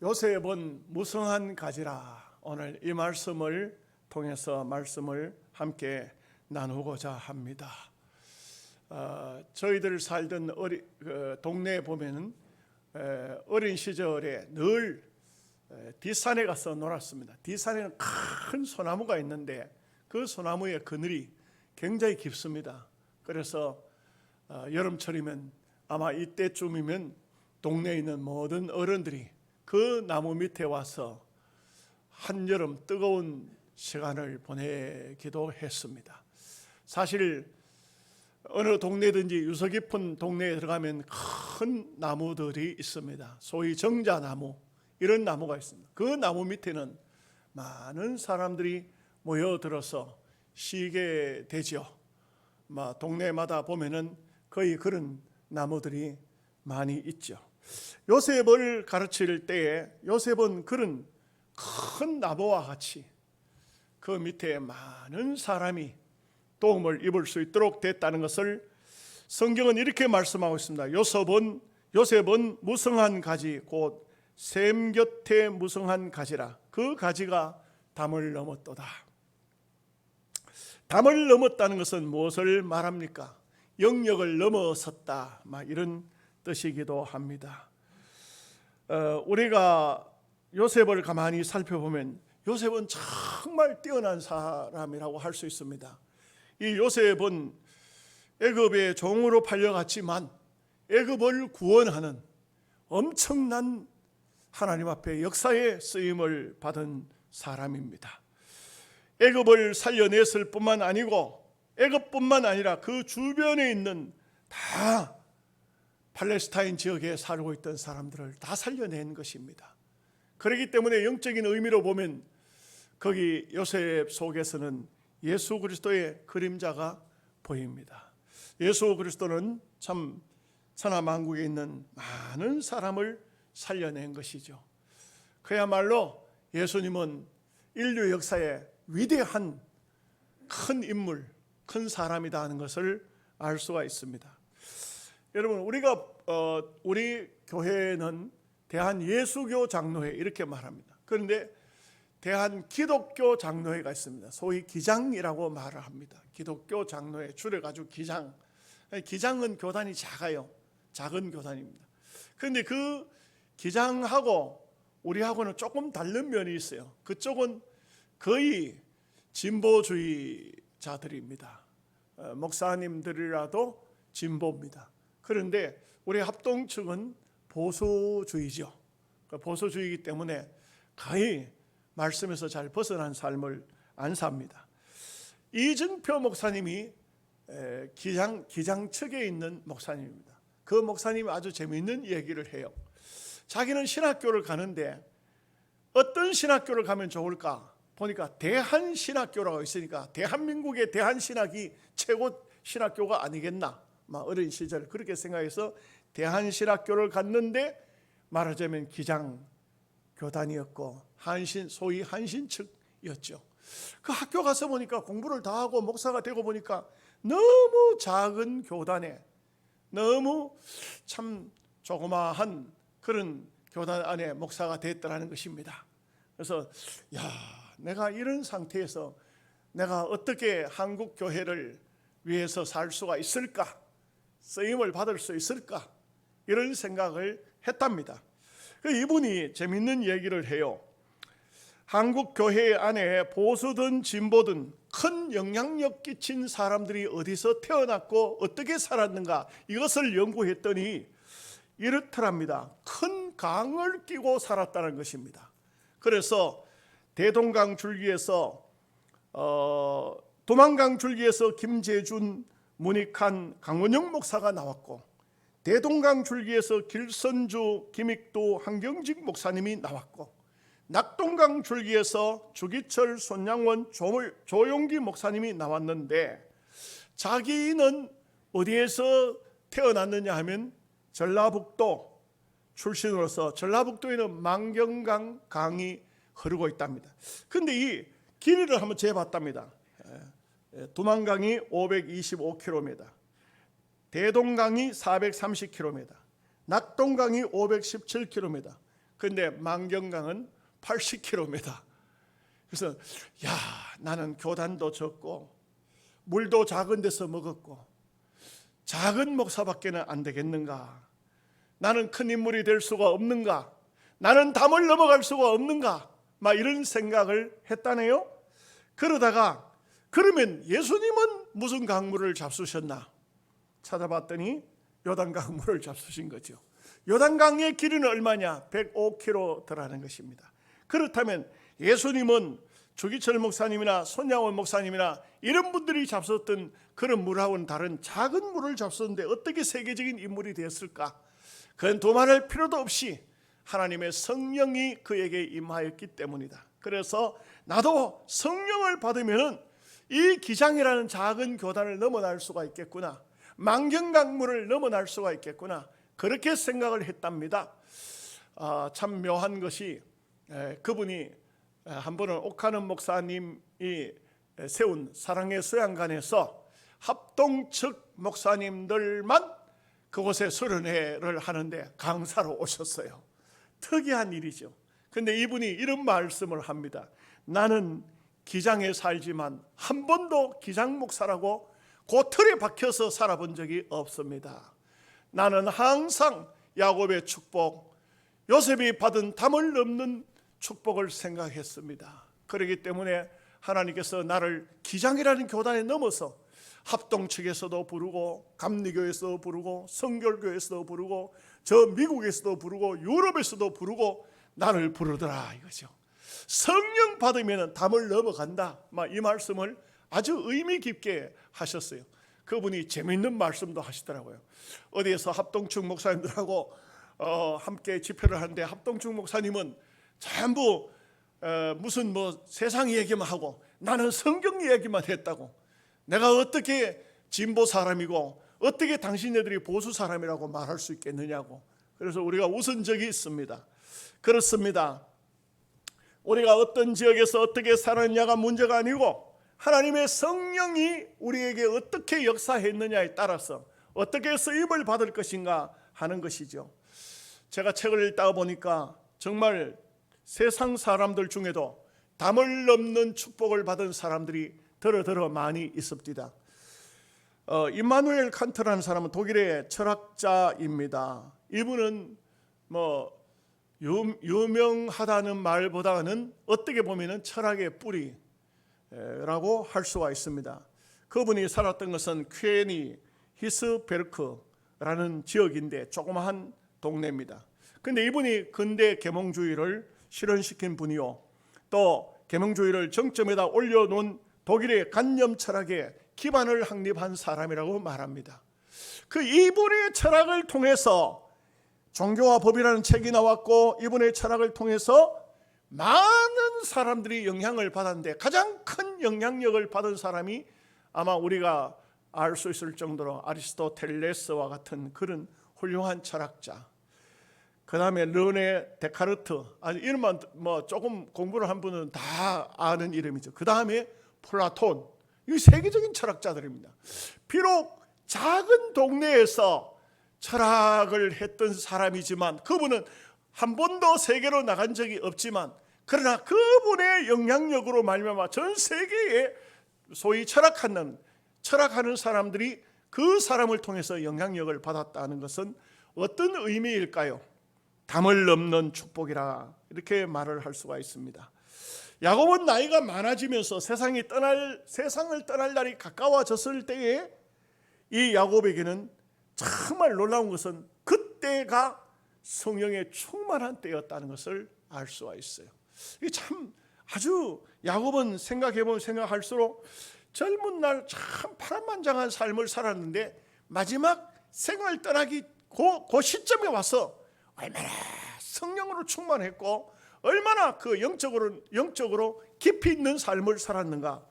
요셉은 무성한 가지라. 오늘 이 말씀을 통해서 말씀을 함께 나누고자 합니다. 저희들 살던 동네에 보면은 어린 시절에 늘 뒷산에 가서 놀았습니다. 뒷산에는 큰 소나무가 있는데 그 소나무의 그늘이 굉장히 깊습니다. 그래서 여름철이면 아마 이때쯤이면 동네에 있는 모든 어른들이 그 나무 밑에 와서 한여름 뜨거운 시간을 보내기도 했습니다. 사실 어느 동네든지 유서 깊은 동네에 들어가면 큰 나무들이 있습니다. 소위 정자나무, 이런 나무가 있습니다. 그 나무 밑에는 많은 사람들이 모여들어서 쉬게 되죠. 동네마다 보면은 거의 그런 나무들이 많이 있죠. 요셉을 가르칠 때에 요셉은 그런 큰 나무와 같이 그 밑에 많은 사람이 도움을 입을 수 있도록 됐다는 것을 성경은 이렇게 말씀하고 있습니다. 요셉은 무성한 가지 곧 샘 곁에 무성한 가지라. 그 가지가 담을 넘었도다. 담을 넘었다는 것은 무엇을 말합니까? 영역을 넘어섰다, 이런 뜻이기도 합니다. 우리가 요셉을 가만히 살펴보면 요셉은 정말 뛰어난 사람이라고 할 수 있습니다. 이 요셉은 애굽의 종으로 팔려갔지만 애굽을 구원하는 엄청난 하나님 앞에 역사의 쓰임을 받은 사람입니다. 애굽을 살려냈을 뿐만 아니고 애굽뿐만 아니라 그 주변에 있는 다 팔레스타인 지역에 살고 있던 사람들을 다 살려낸 것입니다. 그렇기 때문에 영적인 의미로 보면 거기 요셉 속에서는 예수 그리스도의 그림자가 보입니다. 예수 그리스도는 참 천하만국에 있는 많은 사람을 살려낸 것이죠. 그야말로 예수님은 인류 역사에 위대한 큰 인물, 큰 사람이다 하는 것을 알 수가 있습니다. 여러분, 우리 교회는 대한예수교 장로회 이렇게 말합니다. 그런데 대한기독교 장로회가 있습니다. 소위 기장이라고 말을 합니다. 기독교 장로회 줄여가지고 기장. 기장은 교단이 작아요. 작은 교단입니다. 그런데 그 기장하고 우리하고는 조금 다른 면이 있어요. 그쪽은 거의 진보주의자들입니다. 목사님들이라도 진보입니다. 그런데 우리 합동 측은 보수주의죠. 보수주의이기 때문에 거의 말씀에서 잘 벗어난 삶을 안 삽니다. 이증표 목사님이 기장 측에 있는 목사님입니다. 그 목사님이 아주 재미있는 얘기를 해요. 자기는 신학교를 가는데 어떤 신학교를 가면 좋을까 보니까 대한신학교라고 있으니까 대한민국의 대한신학이 최고 신학교가 아니겠나, 어린 시절 그렇게 생각해서 대한신학교를 갔는데 말하자면 기장 교단이었고 소위 한신 측이었죠. 그 학교 가서 보니까 공부를 다 하고 목사가 되고 보니까 너무 작은 교단에 너무 참 조그마한 그런 교단 안에 목사가 됐더라는 것입니다. 그래서 내가 이런 상태에서 내가 어떻게 한국 교회를 위해서 살 수가 있을까, 쓰임을 받을 수 있을까, 이런 생각을 했답니다. 이분이 재밌는 얘기를 해요. 한국 교회 안에 보수든 진보든 큰 영향력 끼친 사람들이 어디서 태어났고 어떻게 살았는가, 이것을 연구했더니 이렇더랍니다. 큰 강을 끼고 살았다는 것입니다. 그래서 대동강 줄기에서 도만강 줄기에서 김재준, 문익한, 강원영 목사가 나왔고, 대동강 줄기에서 길선주, 김익도, 한경직 목사님이 나왔고, 낙동강 줄기에서 주기철, 손양원, 조용기 목사님이 나왔는데 자기는 어디에서 태어났느냐 하면 전라북도 출신으로서 전라북도에는 만경강 강이 흐르고 있답니다. 그런데 이 길이를 한번 재봤답니다. 두만강이 525km, 대동강이 430km, 낙동강이 517km, 근데 만경강은 80km. 그래서 야, 나는 교단도 적고 물도 작은 데서 먹었고 작은 목사밖에는 안 되겠는가? 나는 큰 인물이 될 수가 없는가? 나는 담을 넘어갈 수가 없는가? 막 이런 생각을 했다네요. 그러다가 그러면 예수님은 무슨 강물을 잡수셨나? 찾아봤더니 요단강물을 잡수신 거죠. 요단강의 길이는 얼마냐? 105km라는 것입니다. 그렇다면 예수님은 조기철 목사님이나 손양원 목사님이나 이런 분들이 잡섰던 그런 물하고는 다른 작은 물을 잡섰는데 어떻게 세계적인 인물이 되었을까? 그건 도말할 필요도 없이 하나님의 성령이 그에게 임하였기 때문이다. 그래서 나도 성령을 받으면 이 기장이라는 작은 교단을 넘어날 수가 있겠구나, 만경강물을 넘어날 수가 있겠구나, 그렇게 생각을 했답니다. 참 묘한 것이 그분이 한 번은 옥하는 목사님이 세운 사랑의 수양관에서 합동 측 목사님들만 그곳에 수련회를 하는데 강사로 오셨어요. 특이한 일이죠. 근데 이분이 이런 말씀을 합니다. 나는 기장에 살지만 한 번도 기장 목사라고 그 틀에 박혀서 살아본 적이 없습니다. 나는 항상 야곱의 축복, 요셉이 받은 담을 넘는 축복을 생각했습니다. 그렇기 때문에 하나님께서 나를 기장이라는 교단에 넘어서 합동 측에서도 부르고 감리교에서도 부르고 성결교에서도 부르고 저 미국에서도 부르고 유럽에서도 부르고 나를 부르더라 이거죠. 성령 받으면 담을 넘어간다, 이 말씀을 아주 의미 깊게 하셨어요. 그분이 재미있는 말씀도 하시더라고요. 어디에서 합동측 목사님들하고 함께 집회를 하는데 합동측 목사님은 전부 무슨 세상 얘기만 하고 나는 성경 얘기만 했다고, 내가 어떻게 진보 사람이고 어떻게 당신네들이 보수 사람이라고 말할 수 있겠느냐고. 그래서 우리가 웃은 적이 있습니다. 그렇습니다. 우리가 어떤 지역에서 어떻게 살았냐가 문제가 아니고 하나님의 성령이 우리에게 어떻게 역사했느냐에 따라서 어떻게 쓰임을 받을 것인가 하는 것이죠. 제가 책을 읽다 보니까 정말 세상 사람들 중에도 담을 넘는 축복을 받은 사람들이 더러 많이 있습니다. 임마누엘 칸트라는 사람은 독일의 철학자입니다. 이분은 유명하다는 말보다는 어떻게 보면 철학의 뿌리라고 할 수가 있습니다. 그분이 살았던 것은 퀘니 히스베르크라는 지역인데 조그마한 동네입니다. 근데 이분이 근대 계몽주의를 실현시킨 분이요, 또 계몽주의를 정점에다 올려놓은 독일의 관념 철학에 기반을 확립한 사람이라고 말합니다. 그 이분의 철학을 통해서 종교와 법이라는 책이 나왔고 이분의 철학을 통해서 많은 사람들이 영향을 받았는데 가장 큰 영향력을 받은 사람이 아마 우리가 알 수 있을 정도로 아리스토텔레스와 같은 그런 훌륭한 철학자, 그 다음에 르네 데카르트, 이름만 조금 공부를 한 분은 다 아는 이름이죠. 그 다음에 플라톤, 이 세계적인 철학자들입니다. 비록 작은 동네에서 철학을 했던 사람이지만 그분은 한 번도 세계로 나간 적이 없지만 그러나 그분의 영향력으로 말미암아 전 세계에 소위 철학하는 사람들이 그 사람을 통해서 영향력을 받았다는 것은 어떤 의미일까요? 담을 넘는 축복이라 이렇게 말을 할 수가 있습니다. 야곱은 나이가 많아지면서 세상을 떠날 날이 가까워졌을 때에 이 야곱에게는 정말 놀라운 것은 그때가 성령의 충만한 때였다는 것을 알 수가 있어요. 이게 참 아주 야곱은 생각해보면 생각할수록 젊은 날 참 파란만장한 삶을 살았는데 마지막 생을 떠나기 그 시점에 와서 얼마나 성령으로 충만했고 얼마나 그 영적으로 깊이 있는 삶을 살았는가,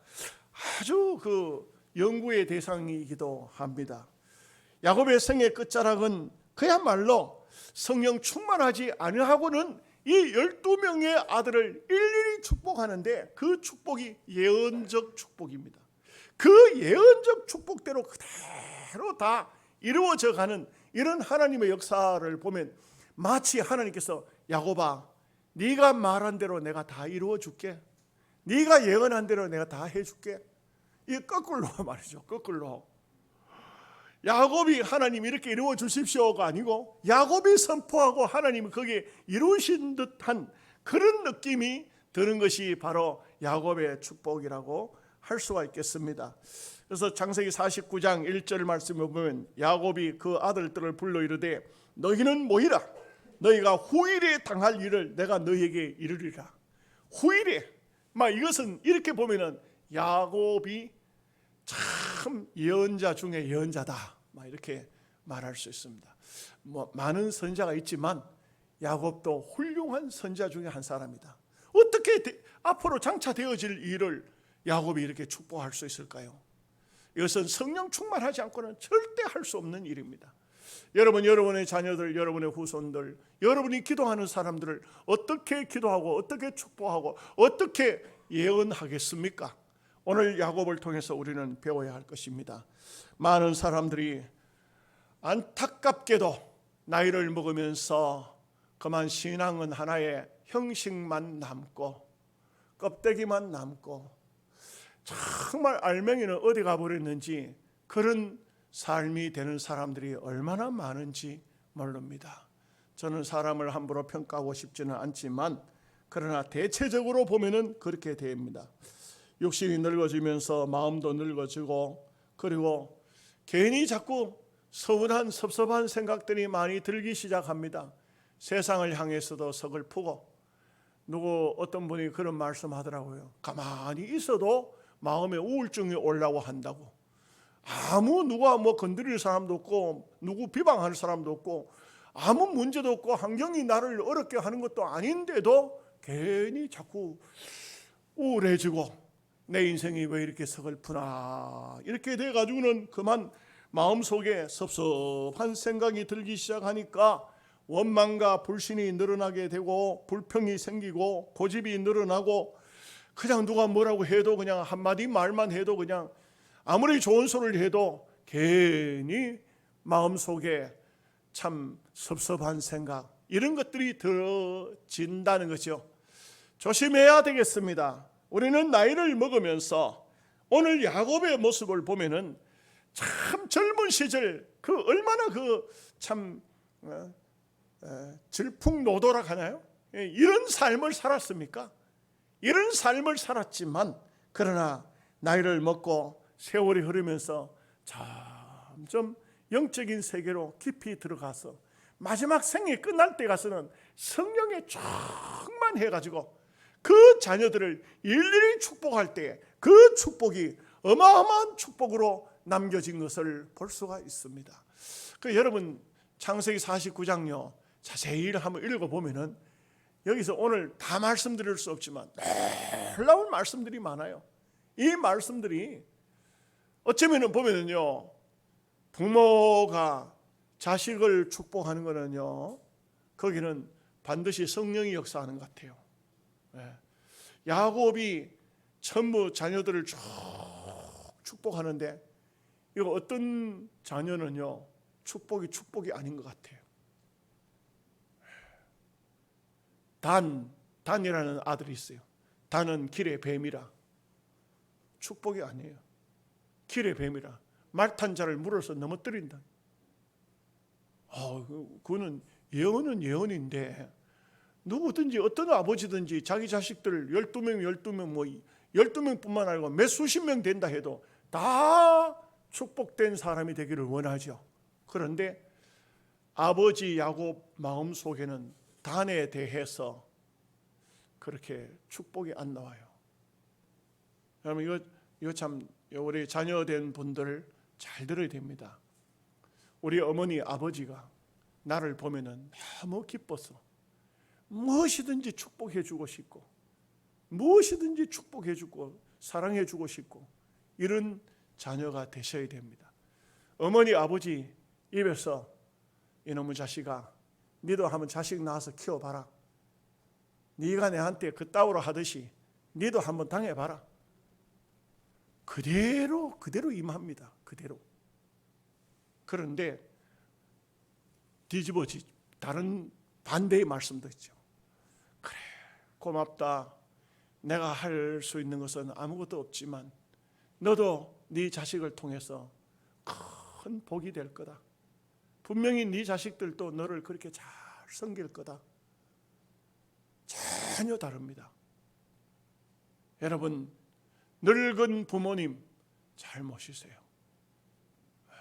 아주 그 연구의 대상이기도 합니다. 야곱의 생의 끝자락은 그야말로 성령 충만하지 아니하고는 이 12명의 아들을 일일이 축복하는데 그 축복이 예언적 축복입니다. 그 예언적 축복대로 그대로 다 이루어져 가는 이런 하나님의 역사를 보면 마치 하나님께서 야곱아, 네가 말한 대로 내가 다 이루어 줄게, 네가 예언한 대로 내가 다 해줄게. 이게 거꾸로 말이죠. 거꾸로. 야곱이 하나님 이렇게 이루어 주십시오가 아니고 야곱이 선포하고 하나님이 거기에 이루신 듯한 그런 느낌이 드는 것이 바로 야곱의 축복이라고 할 수가 있겠습니다. 그래서 창세기 49장 1절 말씀을 보면 야곱이 그 아들들을 불러 이르되 너희는 모이라, 너희가 후일에 당할 일을 내가 너희에게 이르리라. 후일에, 이것은 이렇게 보면은 야곱이 참 예언자 중에 예언자다, 이렇게 말할 수 있습니다. 많은 선자가 있지만 야곱도 훌륭한 선자 중에 한 사람이다. 어떻게 앞으로 장차 되어질 일을 야곱이 이렇게 축복할 수 있을까요? 이것은 성령 충만하지 않고는 절대 할 수 없는 일입니다. 여러분, 여러분의 자녀들, 여러분의 후손들, 여러분이 기도하는 사람들을 어떻게 기도하고 어떻게 축복하고 어떻게 예언하겠습니까? 오늘 야곱을 통해서 우리는 배워야 할 것입니다. 많은 사람들이 안타깝게도 나이를 먹으면서 그만 신앙은 하나의 형식만 남고 껍데기만 남고 정말 알맹이는 어디 가버렸는지 그런 삶이 되는 사람들이 얼마나 많은지 모릅니다. 저는 사람을 함부로 평가하고 싶지는 않지만 그러나 대체적으로 보면은 그렇게 됩니다. 육신이 늙어지면서 마음도 늙어지고, 그리고 괜히 자꾸 서운한 섭섭한 생각들이 많이 들기 시작합니다. 세상을 향해서도 서글프고, 어떤 분이 그런 말씀하더라고요. 가만히 있어도 마음에 우울증이 올라고 한다고. 누가 건드릴 사람도 없고 누구 비방할 사람도 없고 아무 문제도 없고 환경이 나를 어렵게 하는 것도 아닌데도 괜히 자꾸 우울해지고 내 인생이 왜 이렇게 서글프나, 이렇게 돼가지고는 그만 마음속에 섭섭한 생각이 들기 시작하니까 원망과 불신이 늘어나게 되고 불평이 생기고 고집이 늘어나고, 그냥 누가 뭐라고 해도 그냥 한마디 말만 해도 그냥 아무리 좋은 소리를 해도 괜히 마음속에 참 섭섭한 생각, 이런 것들이 들어진다는 거죠. 조심해야 되겠습니다. 우리는 나이를 먹으면서 오늘 야곱의 모습을 보면은 참 젊은 시절 얼마나 참 질풍노도락 하나요? 이런 삶을 살았습니까? 이런 삶을 살았지만 그러나 나이를 먹고 세월이 흐르면서 점점 영적인 세계로 깊이 들어가서 마지막 생이 끝날 때 가서는 성령에 충만해가지고 그 자녀들을 일일이 축복할 때 그 축복이 어마어마한 축복으로 남겨진 것을 볼 수가 있습니다. 여러분, 창세기 49장요 자세히 한번 읽어보면은 여기서 오늘 다 말씀드릴 수 없지만 놀라운 말씀들이 많아요. 이 말씀들이 어쩌면 보면은요, 부모가 자식을 축복하는 거는요, 거기는 반드시 성령이 역사하는 것 같아요. 야곱이 전부 자녀들을 쭉 축복하는데 이거 어떤 자녀는요 축복이 아닌 것 같아요. 단이라는 아들이 있어요. 단은 길의 뱀이라. 축복이 아니에요. 길의 뱀이라. 말 탄 자를 물어서 넘어뜨린다. 그거는 예언인데 누구든지 어떤 아버지든지 자기 자식들 12명 12명뿐만 아니고 몇 수십 명 된다 해도 다 축복된 사람이 되기를 원하죠. 그런데 아버지 야곱 마음속에는 단에 대해서 그렇게 축복이 안 나와요. 여러분, 이거 참 우리 자녀된 분들 잘 들어야 됩니다. 우리 어머니 아버지가 나를 보면은 너무 기뻐서 무엇이든지 축복해 주고 싶고 무엇이든지 축복해 주고 사랑해 주고 싶고 이런 자녀가 되셔야 됩니다. 어머니 아버지 입에서 이놈의 자식아, 니도 한번 자식 낳아서 키워봐라. 네가 내한테 그따위로 하듯이 니도 한번 당해봐라. 그대로 임합니다. 그대로. 그런데 다른 반대의 말씀도 있죠. 그래, 고맙다. 내가 할 수 있는 것은 아무것도 없지만 너도 네 자식을 통해서 큰 복이 될 거다. 분명히 네 자식들도 너를 그렇게 잘 섬길 거다. 전혀 다릅니다. 여러분, 늙은 부모님 잘 모시세요.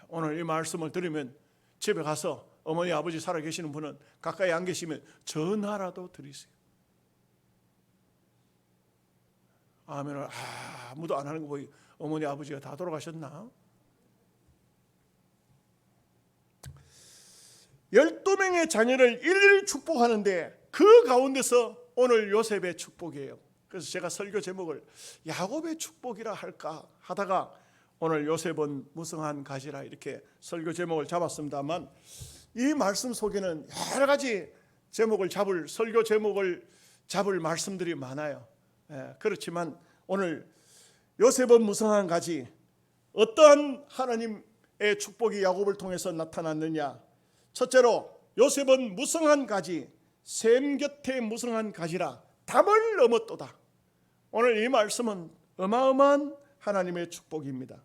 오늘 이 말씀을 들으면 집에 가서 어머니 아버지 살아계시는 분은 가까이 안 계시면 전화라도 드리세요. 아멘을 아무도 안 하는 거 보이 어머니 아버지가 다 돌아가셨나? 12명의 자녀를 일일이 축복하는데 그 가운데서 오늘 요셉의 축복이에요. 그래서 제가 설교 제목을 야곱의 축복이라 할까 하다가 오늘 요셉은 무성한 가지라 이렇게 설교 제목을 잡았습니다만, 이 말씀 속에는 여러 가지 제목을 잡을, 설교 제목을 잡을 말씀들이 많아요. 그렇지만 오늘 요셉은 무성한 가지, 어떠한 하나님의 축복이 야곱을 통해서 나타났느냐. 첫째로 요셉은 무성한 가지, 샘 곁에 무성한 가지라 담을 넘었도다. 오늘 이 말씀은 어마어마한 하나님의 축복입니다.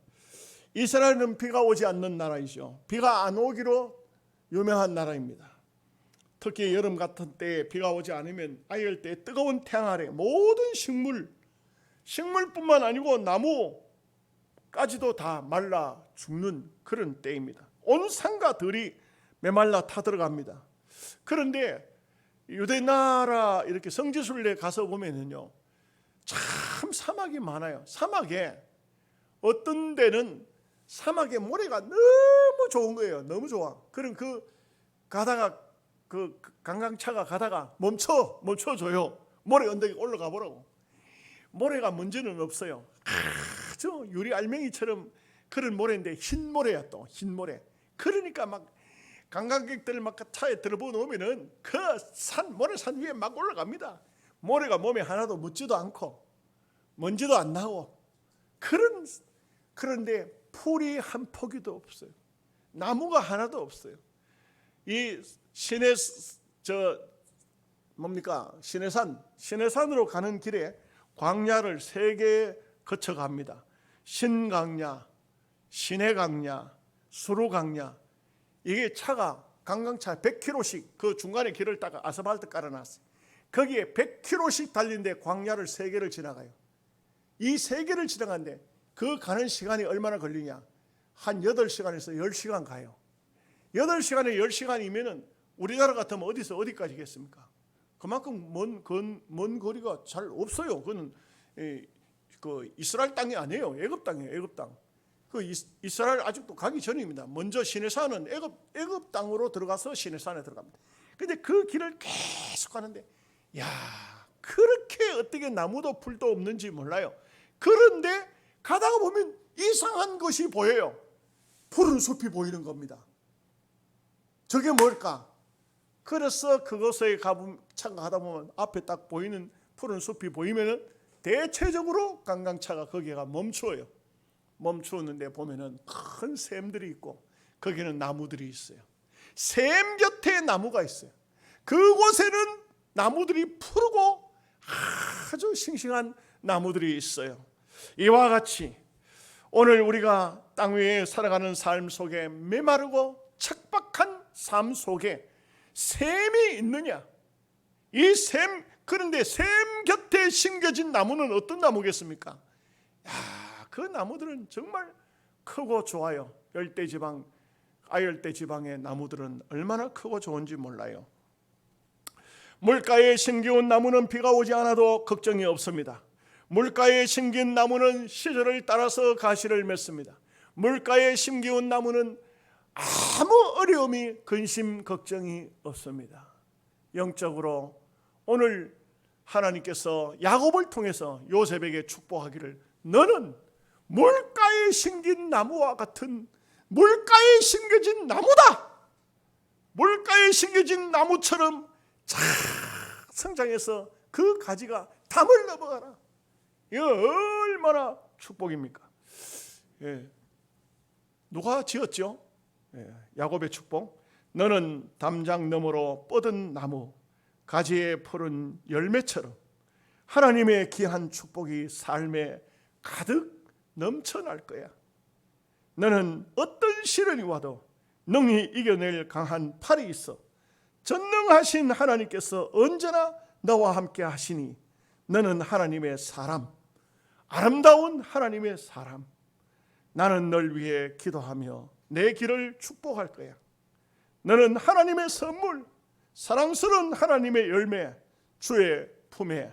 이스라엘은 비가 오지 않는 나라이죠. 비가 안 오기로 유명한 나라입니다. 특히 여름 같은 때에 비가 오지 않으면 아이럴 때 뜨거운 태양 아래 모든 식물뿐만 아니고 나무까지도 다 말라 죽는 그런 때입니다. 온 산과 들이 메말라 타들어갑니다. 그런데 유대 나라 이렇게 성지순례 가서 보면은요, 참 사막이 많아요. 사막에 어떤 데는 사막에 모래가 너무 좋은 거예요. 너무 좋아. 그럼 가다가 관광차가 가다가 멈춰줘요. 모래 언덕에 올라가 보라고. 모래가 문제는 없어요. 아주 유리 알맹이처럼 그런 모래인데 흰 모래야, 또 흰 모래. 그러니까 막 관광객들 막 차에 들어보 놓으면은 그 모래산 위에 막 올라갑니다. 모래가 몸에 하나도 묻지도 않고 먼지도 안 나고 그런데 풀이 한 포기도 없어요. 나무가 하나도 없어요. 이 시내산으로 가는 길에 광야를 3개 거쳐갑니다. 신광야, 시내광야, 수루광야. 이게 차가 관광차 100km씩 그 중간에 길을 따가 아스팔트 깔아놨어요. 거기에 100km씩 달리는데 광야를 3개를 지나가요. 이 3개를 지나가는데 그 가는 시간이 얼마나 걸리냐? 한 8시간에서 10시간 가요. 8시간에 10시간이면은 우리나라 같으면 어디서 어디까지겠습니까? 그만큼 먼 거리가 잘 없어요. 그거는 그 이스라엘 땅이 아니에요. 애굽 땅이에요. 애굽 땅. 그 이스라엘 아직도 가기 전입니다. 먼저 시내산은 애굽 땅으로 들어가서 시내산에 들어갑니다. 근데 그 길을 계속 가는데, 그렇게 어떻게 나무도 풀도 없는지 몰라요. 그런데 가다가 보면 이상한 것이 보여요. 푸른 숲이 보이는 겁니다. 저게 뭘까? 그래서 그곳에 차가 가다 보면 앞에 딱 보이는 푸른 숲이 보이면은 대체적으로 관광차가 거기가 멈추어요. 멈추었는데 보면은 큰 샘들이 있고 거기는 나무들이 있어요. 샘 곁에 나무가 있어요. 그곳에는 나무들이 푸르고 아주 싱싱한 나무들이 있어요. 이와 같이 오늘 우리가 땅 위에 살아가는 삶 속에 메마르고 척박한 삶 속에 샘이 있느냐? 이 샘, 그런데 샘 곁에 심겨진 나무는 어떤 나무겠습니까? 그 나무들은 정말 크고 좋아요. 열대지방, 아열대지방의 나무들은 얼마나 크고 좋은지 몰라요. 물가에 심기운 나무는 비가 오지 않아도 걱정이 없습니다. 물가에 심긴 나무는 시절을 따라서 가시를 맺습니다. 물가에 심기운 나무는 아무 어려움이, 근심, 걱정이 없습니다. 영적으로 오늘 하나님께서 야곱을 통해서 요셉에게 축복하기를, 너는 물가에 심긴 나무와 같은, 물가에 심겨진 나무다. 물가에 심겨진 나무처럼 잘 성장해서 그 가지가 담을 넘어가라. 이거 얼마나 축복입니까? 누가 지었죠? 야곱의 축복. 너는 담장 너머로 뻗은 나무, 가지에 푸른 열매처럼 하나님의 귀한 축복이 삶에 가득 넘쳐날 거야. 너는 어떤 시련이 와도 능히 이겨낼 강한 팔이 있어 전능하신 하나님께서 언제나 너와 함께 하시니 너는 하나님의 사람, 아름다운 하나님의 사람. 나는 널 위해 기도하며 내 길을 축복할 거야. 너는 하나님의 선물, 사랑스러운 하나님의 열매, 주의 품에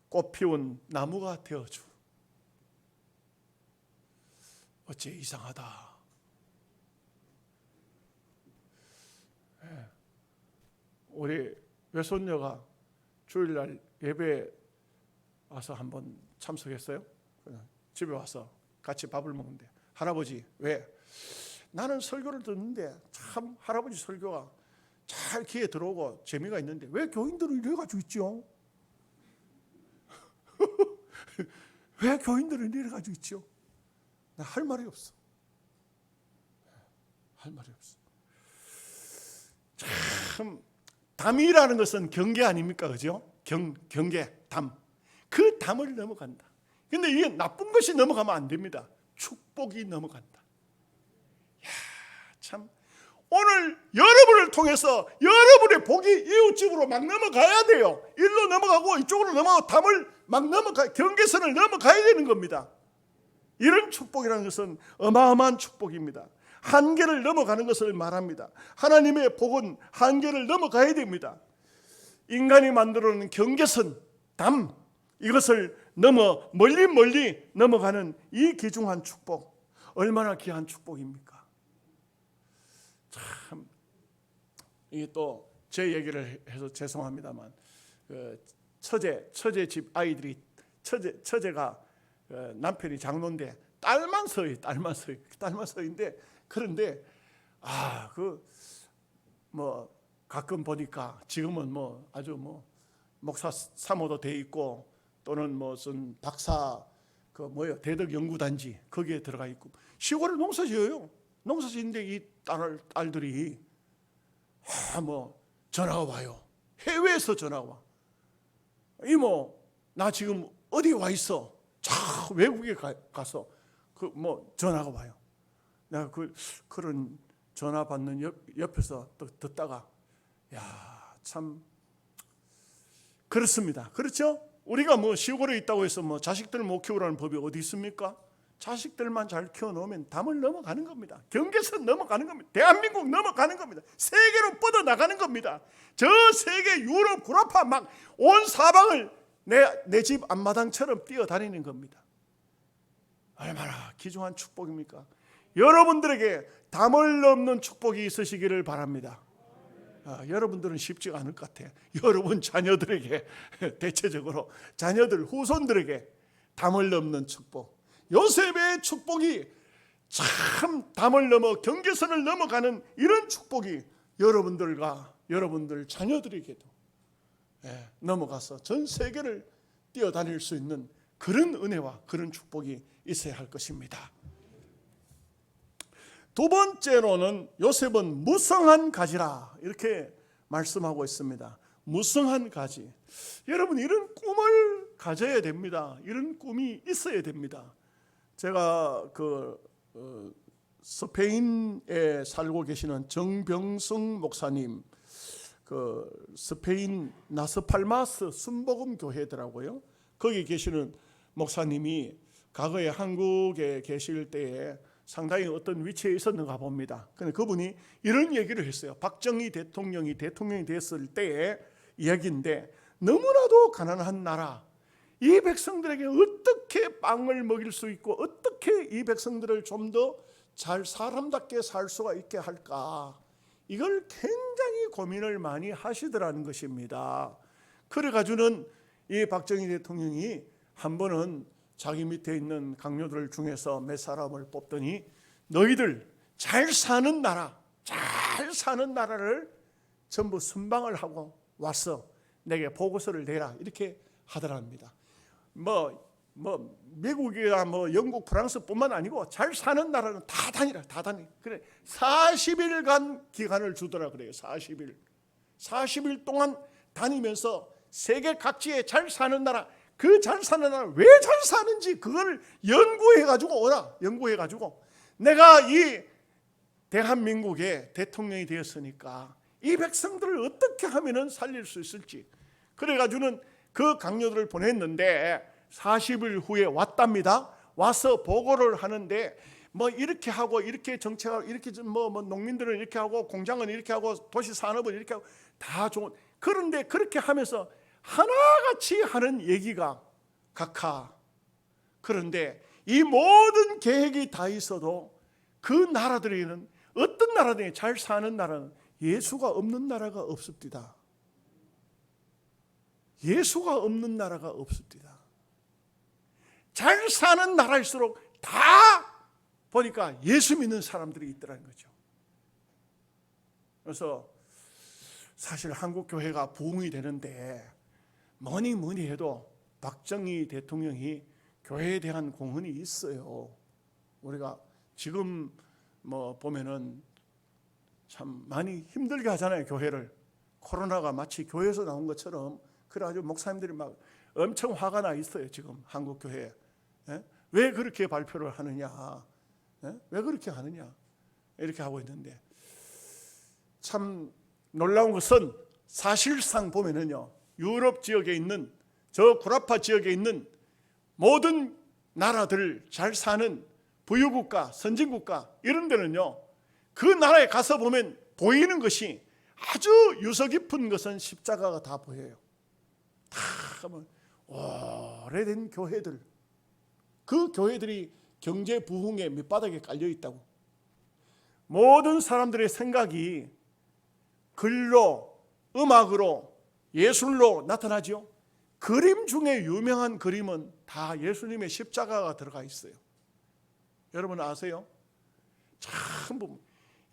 꽃피운 나무가 되어주. 어째 이상하다. 우리 외손녀가 주일날 예배 와서 한번 참석했어요. 집에 와서 같이 밥을 먹는데 할아버지 왜? 나는 설교를 듣는데 참 할아버지 설교가 잘 귀에 들어오고 재미가 있는데 왜 교인들은 이래가지고 있죠? 왜 교인들은 이래가지고 있죠? 나 할 말이 없어. 할 말이 없어. 참 담이라는 것은 경계 아닙니까? 그죠? 경계, 담. 그 담을 넘어간다. 근데 이게 나쁜 것이 넘어가면 안 됩니다. 축복이 넘어간다. 야, 참 오늘 여러분을 통해서 여러분의 복이 이웃집으로 막 넘어가야 돼요. 일로 넘어가고 이쪽으로 넘어가고 담을 막 경계선을 넘어가야 되는 겁니다. 이런 축복이라는 것은 어마어마한 축복입니다. 한계를 넘어가는 것을 말합니다. 하나님의 복은 한계를 넘어가야 됩니다. 인간이 만들어놓은 경계선, 담, 이것을 넘어 멀리 넘어가는 이 귀중한 축복, 얼마나 귀한 축복입니까? 참 이게 또 제 얘기를 해서 죄송합니다만 처제 집 아이들이 처제가 남편이 장로인데 딸만 서인데 그런데 가끔 보니까 지금은 아주 목사 사모도 돼 있고 또는 무슨 박사 대덕 연구단지 거기에 들어가 있고 시골에 농사지어요. 농사지는데 이 딸들이 전화가 와요. 해외에서 전화가 와. 이모 나 지금 어디 와 있어. 저 외국에 가서 전화가 와요. 내가 그런 전화 받는 옆에서 또 듣다가 참 그렇습니다. 그렇죠? 우리가 시골에 있다고 해서 자식들 못 키우라는 법이 어디 있습니까? 자식들만 잘 키워놓으면 담을 넘어가는 겁니다. 경계선 넘어가는 겁니다. 대한민국 넘어가는 겁니다. 세계로 뻗어나가는 겁니다. 저 세계 유럽, 구라파 막 온 사방을 내 집 앞마당처럼 뛰어다니는 겁니다. 얼마나 귀중한 축복입니까? 여러분들에게 담을 넘는 축복이 있으시기를 바랍니다. 여러분들은 쉽지가 않을 것 같아요. 여러분 자녀들에게 대체적으로 자녀들 후손들에게 담을 넘는 축복, 요셉의 축복이 참 담을 넘어 경계선을 넘어가는 이런 축복이 여러분들과 여러분들 자녀들에게도 넘어가서 전 세계를 뛰어다닐 수 있는 그런 은혜와 그런 축복이 있어야 할 것입니다. 두 번째로는 요셉은 무성한 가지라 이렇게 말씀하고 있습니다. 무성한 가지. 여러분 이런 꿈을 가져야 됩니다. 이런 꿈이 있어야 됩니다. 제가 스페인에 살고 계시는 정병승 목사님, 스페인 나스팔마스 순복음 교회더라고요. 거기 계시는 목사님이 과거에 한국에 계실 때에 상당히 어떤 위치에 있었는가 봅니다. 그런데 그분이 이런 얘기를 했어요. 박정희 대통령이 됐을 때의 이야기인데 너무나도 가난한 나라, 이 백성들에게 어떻게 빵을 먹일 수 있고 어떻게 이 백성들을 좀 더 잘 사람답게 살 수가 있게 할까, 이걸 굉장히 고민을 많이 하시더라는 것입니다. 그래가지고는 이 박정희 대통령이 한 번은 자기 밑에 있는 강요들 중에서 몇 사람을 뽑더니 너희들 잘 사는 나라를 전부 순방을 하고 와서 내게 보고서를 내라 이렇게 하더랍니다. 뭐 미국이나 뭐 영국, 프랑스뿐만 아니고 잘 사는 나라는 다 다니라, 다 다니. 그래 40일간 기간을 주더라 그래요. 40일 동안 다니면서 세계 각지에 잘 사는 나라, 그 잘 사는 나라 왜 잘 사는지 그걸 연구해가지고 오라. 연구해가지고 내가 이 대한민국의 대통령이 되었으니까 이 백성들을 어떻게 하면은 살릴 수 있을지, 그래가지고는 그 강요들을 보냈는데 40일 후에 왔답니다. 와서 보고를 하는데 뭐 이렇게 하고 이렇게 정책하고 이렇게 뭐 농민들은 이렇게 하고 공장은 이렇게 하고 도시 산업은 이렇게 하고 다 좋은, 그런데 그렇게 하면서 하나같이 하는 얘기가 각하. 그런데 이 모든 계획이 다 있어도 그 나라들에는, 어떤 나라들이 잘 사는 나라는 예수가 없는 나라가 없습니다. 예수가 없는 나라가 없습니다. 잘 사는 나라일수록 다 보니까 예수 믿는 사람들이 있더라는 거죠. 그래서 사실 한국 교회가 부흥이 되는데 뭐니 해도 박정희 대통령이 교회에 대한 공헌이 있어요. 우리가 지금 뭐 보면은 참 많이 힘들게 하잖아요, 교회를. 코로나가 마치 교회에서 나온 것처럼. 그래가지고 목사님들이 막 엄청 화가 나 있어요, 지금 한국 교회에. 왜 그렇게 발표를 하느냐, 왜 그렇게 하느냐, 이렇게 하고 있는데, 참 놀라운 것은 사실상 보면은요, 유럽 지역에 있는, 저 구라파 지역에 있는 모든 나라들 잘 사는 부유국가, 선진국가 이런 데는요, 그 나라에 가서 보면 보이는 것이 아주 유서 깊은 것은 십자가가 다 보여요. 다 오래된 교회들, 그 교회들이 경제 부흥의 밑바닥에 깔려 있다고. 모든 사람들의 생각이 글로, 음악으로, 예술로 나타나죠. 그림 중에 유명한 그림은 다 예수님의 십자가가 들어가 있어요. 여러분 아세요? 참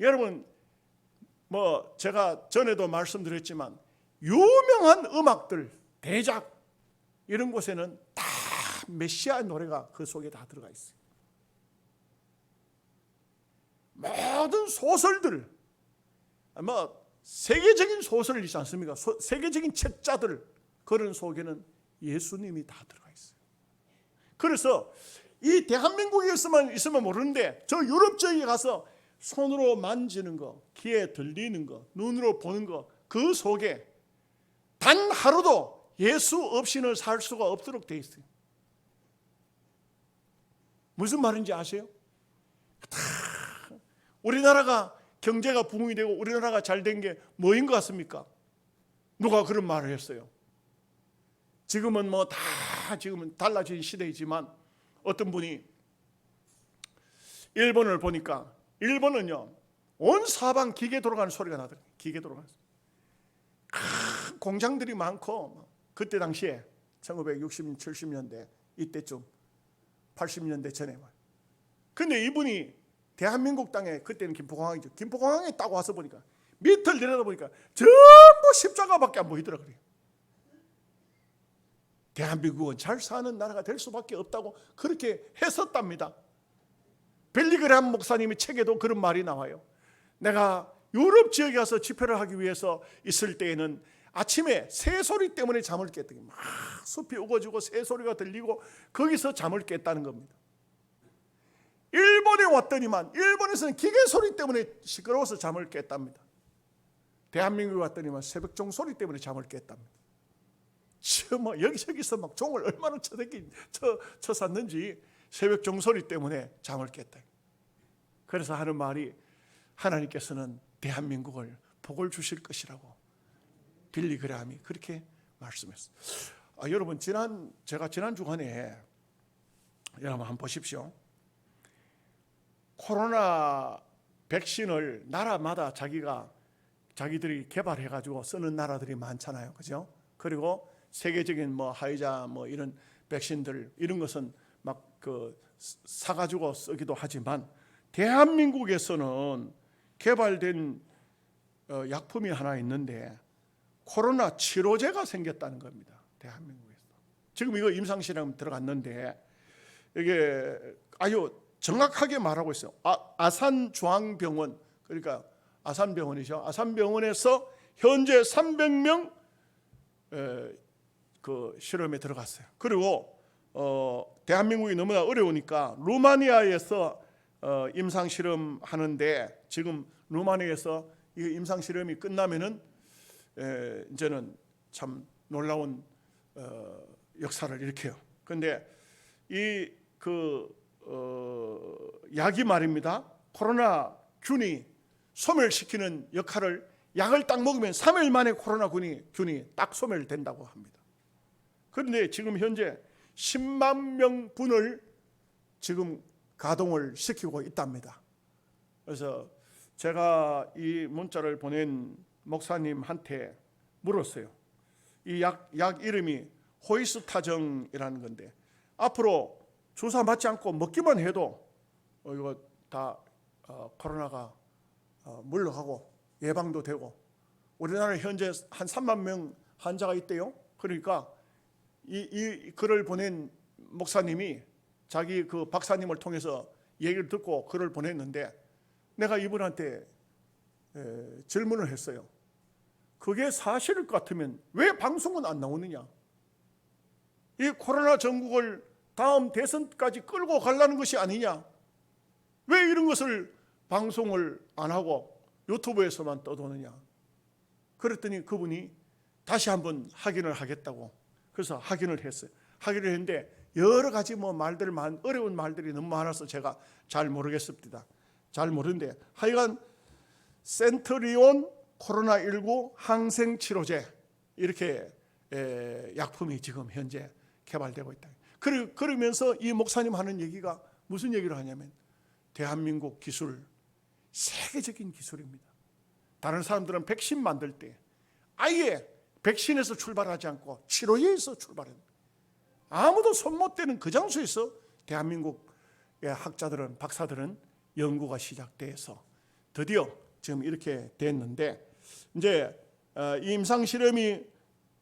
여러분 뭐 제가 전에도 말씀드렸지만 유명한 음악들, 대작 이런 곳에는 다 메시아 노래가 그 속에 다 들어가 있어요. 모든 소설들, 뭐 세계적인 소설 있지 않습니까? 세계적인 책자들, 그런 속에는 예수님이 다 들어가 있어요. 그래서 이 대한민국에 있으면 모르는데 저 유럽 지역에 가서 손으로 만지는 거, 귀에 들리는 거, 눈으로 보는 거, 그 속에 단 하루도 예수 없이는 살 수가 없도록 돼 있어요. 무슨 말인지 아세요? 다 우리나라가 경제가 부흥이 되고 우리나라가 잘 된 게 뭐인 것 같습니까? 누가 그런 말을 했어요? 지금은 뭐 다 지금은 달라진 시대이지만 어떤 분이 일본을 보니까 일본은요 온 사방 기계 돌아가는 소리가 나더라고요. 기계 돌아가는 소리. 큰 공장들이 많고 그때 당시에 1960, 70년대 이때쯤 80년대 전에. 근데 이분이 대한민국 땅에, 그때는 김포공항이죠. 김포공항에 딱 와서 보니까 밑을 내려다보니까 전부 십자가밖에 안 보이더라고요. 대한민국은 잘 사는 나라가 될 수밖에 없다고 그렇게 했었답니다. 벨리그람 목사님의 책에도 그런 말이 나와요. 내가 유럽 지역에 가서 집회를 하기 위해서 있을 때에는 아침에 새소리 때문에 잠을 깼더니 막 숲이 우거지고 새소리가 들리고 거기서 잠을 깼다는 겁니다. 일본에 왔더니만 일본에서는 기계 소리 때문에 시끄러워서 잠을 깼답니다. 대한민국에 왔더니만 새벽종 소리 때문에 잠을 깼답니다. 뭐 여기저기서 막 종을 얼마나 쳐샀는지 새벽종 소리 때문에 잠을 깼다. 그래서 하는 말이 하나님께서는 대한민국을 복을 주실 것이라고 빌리그람이 그렇게 말씀했어요. 여러분 제가 지난 주간에 여러분 한번 보십시오. 코로나 백신을 나라마다 자기들이 개발해가지고 쓰는 나라들이 많잖아요, 그죠? 그리고 세계적인 뭐 화이자 뭐 이런 백신들 이런 것은 막 사가지고 쓰기도 하지만 대한민국에서는 개발된 약품이 하나 있는데 코로나 치료제가 생겼다는 겁니다. 대한민국에서 지금 이거 임상실험 들어갔는데 이게 아주 정확하게 말하고 있어요. 아산중앙병원, 그러니까 아산병원이죠. 아산병원에서 현재 300명 그 실험에 들어갔어요. 그리고 대한민국이 너무나 어려우니까 루마니아에서 임상 실험 하는데, 지금 루마니아에서 이 임상 실험이 끝나면은 이제는 참 놀라운 역사를 일으켜요. 그런데 이 약이 말입니다. 코로나 균이 소멸시키는 역할을, 약을 딱 먹으면 3일 만에 코로나 균이 딱 소멸된다고 합니다. 그런데 지금 현재 10만 명분을 지금 가동을 시키고 있답니다. 그래서 제가 이 문자를 보낸 목사님한테 물었어요. 이 약 이름이 호이스타정이라는 건데, 앞으로 주사 맞지 않고 먹기만 해도 이거 다 코로나가 물러가고 예방도 되고, 우리나라에 현재 한 3만 명 환자가 있대요. 그러니까 이 글을 보낸 목사님이 자기 그 박사님을 통해서 얘기를 듣고 글을 보냈는데, 내가 이분한테 질문을 했어요. 그게 사실일 것 같으면 왜 방송은 안 나오느냐? 이 코로나 전국을 다음 대선까지 끌고 가려는 것이 아니냐? 왜 이런 것을 방송을 안 하고 유튜브에서만 떠도느냐? 그랬더니 그분이 다시 한번 확인을 하겠다고, 그래서 확인을 했어요. 확인을 했는데 여러 가지 어려운 말들이 너무 많아서 제가 잘 모르겠습니다. 잘 모르는데 하여간 센트리온 코로나19 항생치료제, 이렇게 약품이 지금 현재 개발되고 있다. 그러면서 이 목사님 하는 얘기가 무슨 얘기를 하냐면, 대한민국 기술 세계적인 기술입니다. 다른 사람들은 백신 만들 때 아예 백신에서 출발하지 않고 치료제에서 출발합니다. 아무도 손 못 대는 그 장소에서 대한민국의 학자들은, 박사들은 연구가 시작돼서 드디어 지금 이렇게 됐는데, 이제 이 임상 실험이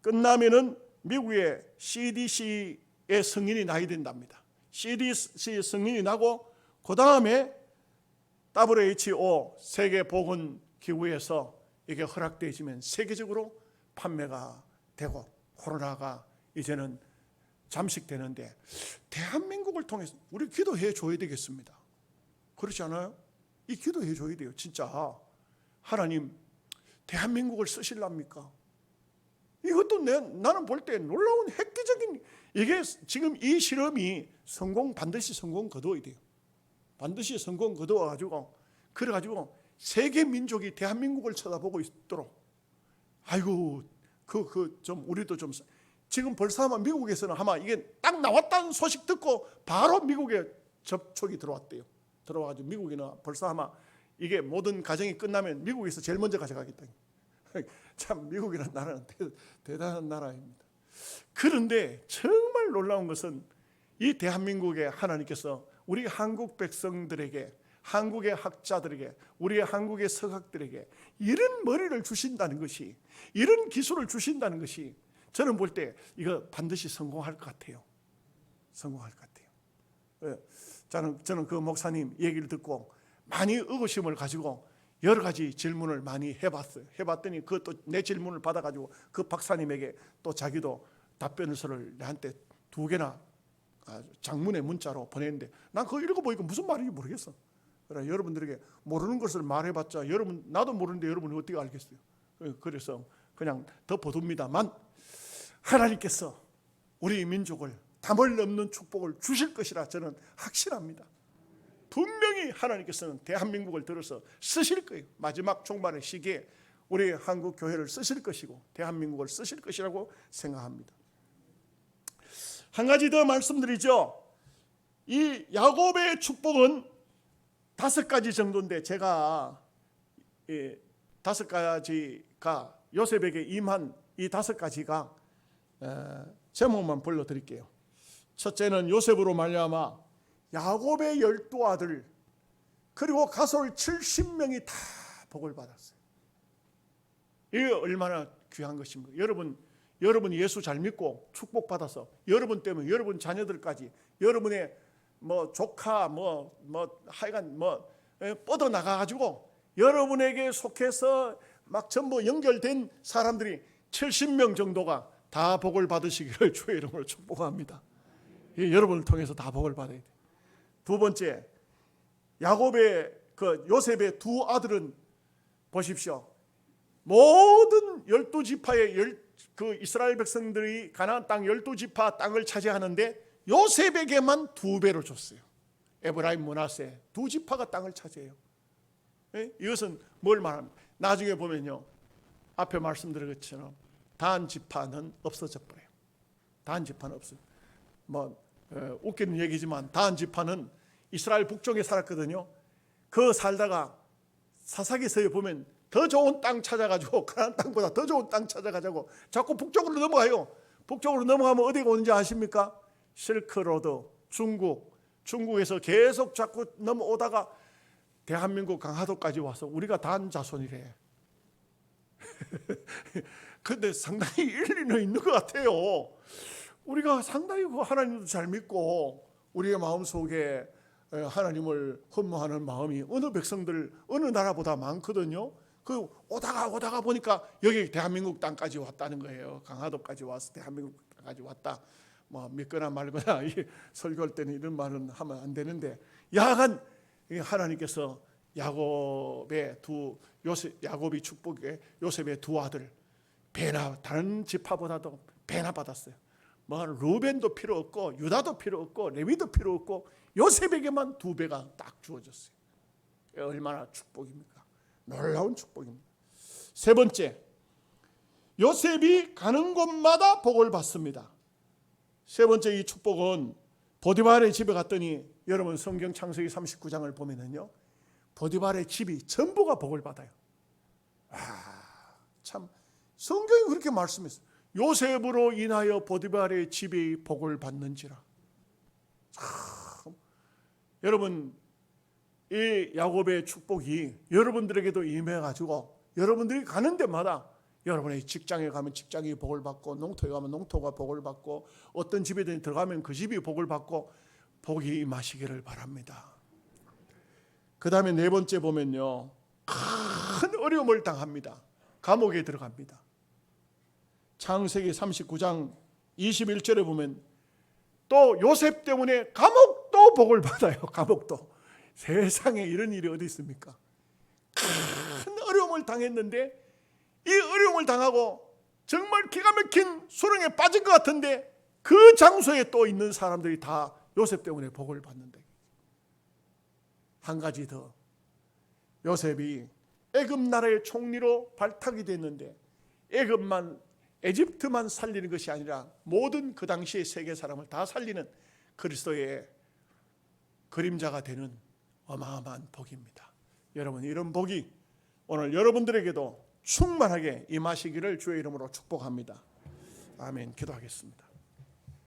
끝나면은 미국의 CDC의 승인이 나야 된답니다. CDC 승인이 나고 그 다음에 WHO 세계보건기구에서 이게 허락되어지면 세계적으로 판매가 되고 코로나가 이제는 잠식되는데, 대한민국을 통해서 우리 기도해 줘야 되겠습니다. 그렇지 않아요? 이 기도해 줘야 돼요. 진짜 하나님 대한민국을 쓰실랍니까? 이것도 나는 볼 때 놀라운 획기적인, 이게 지금 이 실험이 반드시 성공 거두어야 돼요. 반드시 성공 거두어가지고, 그래가지고 세계 민족이 대한민국을 쳐다보고 있도록, 아이고 좀 우리도 좀, 지금 벌써 아마 미국에서는 아마 이게 딱 나왔다는 소식 듣고 바로 미국에 접촉이 들어왔대요. 들어와가지고 미국에는 벌써 아마 이게 모든 과정이 끝나면 미국에서 제일 먼저 가져가겠다. 참 미국이라는 나라는 대단한 나라입니다. 그런데 정말 놀라운 것은 이 대한민국에 하나님께서 우리 한국 백성들에게, 한국의 학자들에게, 우리의 한국의 서학들에게 이런 머리를 주신다는 것이, 이런 기술을 주신다는 것이, 저는 볼 때 이거 반드시 성공할 것 같아요. 성공할 것 같아요. 저는 그 목사님 얘기를 듣고 많이 의구심을 가지고 여러 가지 질문을 많이 해봤어요. 해봤더니 그것도 내 질문을 받아가지고 그 박사님에게 또 자기도 답변서를 나한테 2개나 장문의 문자로 보냈는데, 난 그거 읽어보니까 무슨 말인지 모르겠어. 그래, 여러분들에게 모르는 것을 말해봤자 나도 모르는데 여러분이 어떻게 알겠어요? 그래서 그냥 덮어둡니다만, 하나님께서 우리 민족을 담을 넘는 축복을 주실 것이라 저는 확신합니다. 분명히 하나님께서는 대한민국을 들어서 쓰실 거예요. 마지막 종말의 시기에 우리 한국 교회를 쓰실 것이고 대한민국을 쓰실 것이라고 생각합니다. 한 가지 더 말씀드리죠. 이 야곱의 축복은 5가지 정도인데, 제가 5가지가 요셉에게 임한 이 5가지가 제목만 불러드릴게요. 첫째는 요셉으로 말미암아 야곱의 12아들 그리고 가솔 70명이 다 복을 받았어요. 이게 얼마나 귀한 것입니까? 여러분, 여러분 예수 잘 믿고 축복받아서 여러분 때문에 여러분 자녀들까지 여러분의 뭐 조카 하여간 뻗어 나가 가지고 여러분에게 속해서 막 전부 연결된 사람들이 70명 정도가 다 복을 받으시기를 주의 이름으로 축복합니다. 여러분을 통해서 다 복을 받아야 돼. 두 번째, 야곱의 요셉의 두 아들은 보십시오. 모든 12지파의 이스라엘 백성들이 가나안 땅 12지파 땅을 차지하는데 요셉에게만 2배로 줬어요. 에브라임, 므낫세 두 지파가 땅을 차지해요. 이것은 뭘 말합니까? 나중에 보면요, 앞에 말씀드린 것처럼 단 지파는 없어져 버려요. 단 지파는 없어요. 웃기는 얘기지만 단 지파는 이스라엘 북쪽에 살았거든요. 그 살다가 사사기서에 보면 더 좋은 땅 찾아가지고 가나안 땅보다 더 좋은 땅 찾아가자고 자꾸 북쪽으로 넘어가요. 북쪽으로 넘어가면 어디가 오는지 아십니까? 실크로드, 중국에서 계속 자꾸 넘어오다가 대한민국 강화도까지 와서 우리가 단 자손이래. 근데 상당히 일리는 있는 것 같아요. 우리가 상당히 하나님도 잘 믿고 우리의 마음속에 하나님을 흠모하는 마음이 어느 백성들 어느 나라보다 많거든요. 오다가 보니까 여기 대한민국 땅까지 왔다는 거예요. 강화도까지 와서 대한민국 땅까지 왔다. 믿거나 말거나 설교할 때는 이런 말은 하면 안 되는데, 야간 하나님께서 야곱이 축복에 요셉의 두 아들 배나 다른 지파보다도 배나 받았어요. 루벤도 필요 없고 유다도 필요 없고 레위도 필요 없고 요셉에게만 2배가 딱 주어졌어요. 얼마나 축복입니까? 놀라운 축복입니다. 세 번째, 요셉이 가는 곳마다 복을 받습니다. 세 번째 이 축복은 보디발의 집에 갔더니, 여러분 성경 창세기 39장을 보면은요, 보디발의 집이 전부가 복을 받아요. 참 성경이 그렇게 말씀했어요. 요셉으로 인하여 보디발의 집이 복을 받는지라. 여러분, 이 야곱의 축복이 여러분들에게도 임해가지고 여러분들이 가는 데마다, 여러분의 직장에 가면 직장이 복을 받고, 농토에 가면 농토가 복을 받고, 어떤 집에 들어가면 그 집이 복을 받고, 복이 임하시기를 바랍니다. 그 다음에 네 번째 보면요, 큰 어려움을 당합니다. 감옥에 들어갑니다. 창세기 39장 21절에 보면 또 요셉 때문에 감옥도 복을 받아요. 감옥도. 세상에 이런 일이 어디 있습니까? 큰 어려움을 당했는데, 이 어려움을 당하고 정말 기가 막힌 수렁에 빠진 것 같은데 그 장소에 또 있는 사람들이 다 요셉 때문에 복을 받는다. 한 가지 더, 요셉이 애굽 나라의 총리로 발탁이 됐는데 에집트만 살리는 것이 아니라 모든 그 당시의 세계 사람을 다 살리는 그리스도의 그림자가 되는 어마어마한 복입니다. 여러분, 이런 복이 오늘 여러분들에게도 충만하게 임하시기를 주의 이름으로 축복합니다. 아멘. 기도하겠습니다.